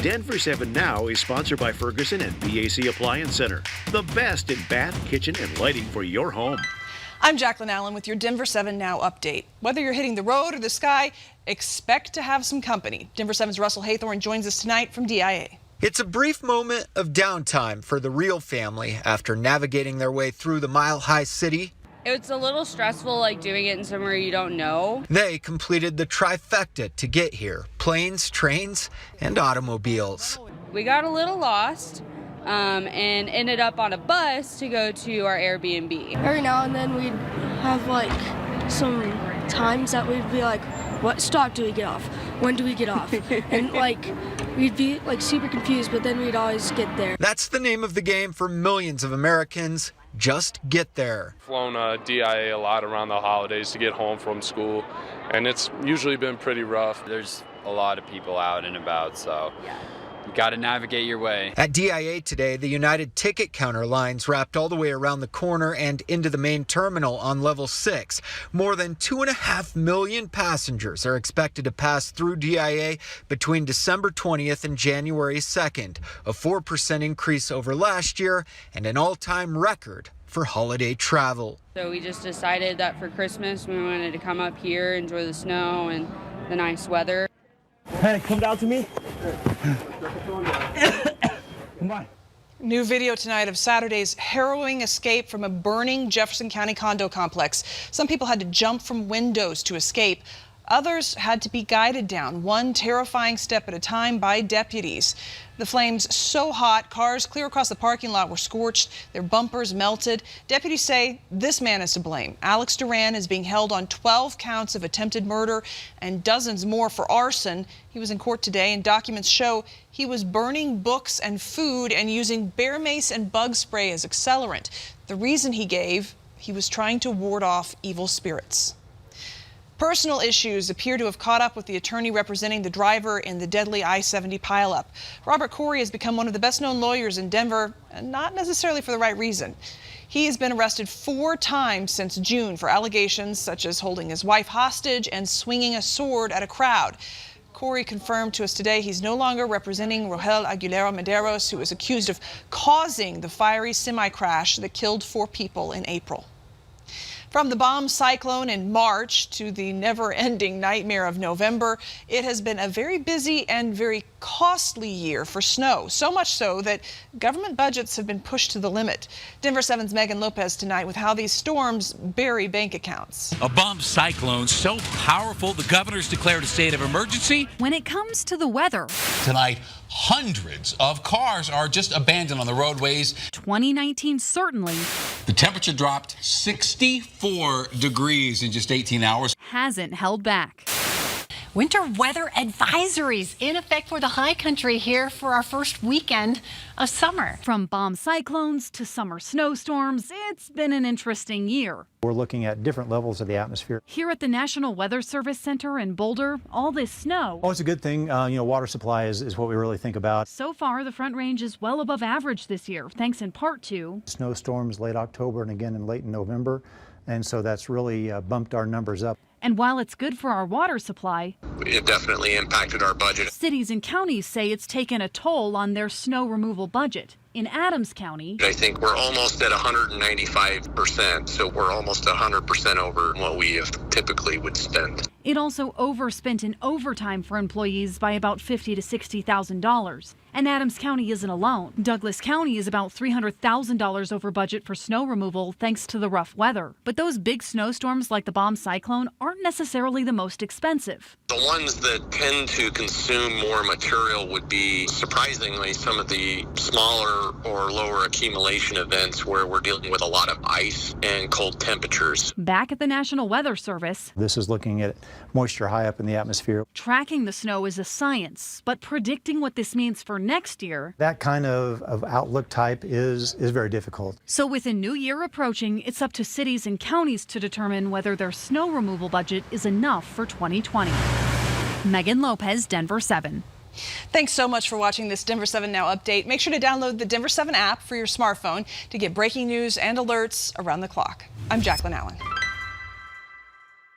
Denver 7 Now is sponsored by Ferguson and BAC Appliance Center, the best in bath, kitchen, and lighting for your home. I'm Jacqueline Allen with your Denver 7 Now update. Whether you're hitting the road or the sky, expect to have some company. Denver 7's Russell Haythorne joins us tonight from DIA. It's a brief moment of downtime for the Real family after navigating their way through the mile-high city. It's a little stressful, like doing it in somewhere you don't know. They completed the trifecta to get here: planes, trains, and automobiles. We got a little lost and ended up on a bus to go to our Airbnb. Every now and then we'd have like some times that we'd be like, what stop do we get off? When do we get off? And like we'd be like super confused, but then we'd always get there. That's the name of the game for millions of Americans. Just get there. Flown DIA a lot around the holidays to get home from school, and it's usually been pretty rough. There's a lot of people out and about, so you got to navigate your way. At DIA today, the United ticket counter lines wrapped all the way around the corner and into the main terminal on level 6. More than 2.5 million passengers are expected to pass through DIA between December 20th and January 2nd, a 4% increase over last year and an all-time record for holiday travel. So we just decided that for Christmas we wanted to come up here, enjoy the snow and the nice weather. Hey, come down to me. Come on. New video tonight of Saturday's harrowing escape from a burning Jefferson County condo complex. Some people had to jump from windows to escape. Others had to be guided down, one terrifying step at a time by deputies. The flames so hot, cars clear across the parking lot were scorched, their bumpers melted. Deputies say this man is to blame. Alex Duran is being held on 12 counts of attempted murder and dozens more for arson. He was in court today, and documents show he was burning books and food and using bear mace and bug spray as accelerant. The reason he gave, he was trying to ward off evil spirits. Personal issues appear to have caught up with the attorney representing the driver in the deadly I-70 pileup. Robert Corey has become one of the best-known lawyers in Denver, and not necessarily for the right reason. He has been arrested 4 times since June for allegations such as holding his wife hostage and swinging a sword at a crowd. Corey confirmed to us today he's no longer representing Rohel Aguilera Medeiros, who is accused of causing the fiery semi-crash that killed 4 people in April. From the bomb cyclone in March to the never-ending nightmare of November, it has been a very busy and very costly year for snow, so much so that government budgets have been pushed to the limit. Denver 7's Megan Lopez tonight with how these storms bury bank accounts. A bomb cyclone so powerful the governor's declared a state of emergency. When it comes to the weather, tonight, hundreds of cars are just abandoned on the roadways. 2019 certainly. The temperature dropped 64 degrees in just 18 hours. Hasn't held back. Winter weather advisories in effect for the high country here for our first weekend of summer. From bomb cyclones to summer snowstorms, it's been an interesting year. We're looking at different levels of the atmosphere. Here at the National Weather Service Center in Boulder, all this snow. Oh, it's a good thing. Water supply is what we really think about. So far, the Front Range is well above average this year, thanks in part to snowstorms late October and again in late November. And so that's really bumped our numbers up. And while it's good for our water supply, it definitely impacted our budget. Cities and counties say it's taken a toll on their snow removal budget. In Adams County, I think we're almost at 195%, so we're almost 100% over what we typically would spend. It also overspent in overtime for employees by about $50,000 to $60,000. And Adams County isn't alone. Douglas County is about $300,000 over budget for snow removal thanks to the rough weather. But those big snowstorms like the bomb cyclone aren't necessarily the most expensive. The ones that tend to consume more material would be, surprisingly, some of the smaller or lower accumulation events where we're dealing with a lot of ice and cold temperatures. Back at the National Weather Service, this is looking at moisture high up in the atmosphere. Tracking the snow is a science, but predicting what this means for next year, that kind of outlook type is very difficult. So with a new year approaching, it's up to cities and counties to determine whether their snow removal budget is enough for 2020. Megan Lopez, Denver 7. Thanks so much for watching this Denver 7 Now update. Make sure to download the Denver 7 app for your smartphone to get breaking news and alerts around the clock. I'm Jacqueline Allen.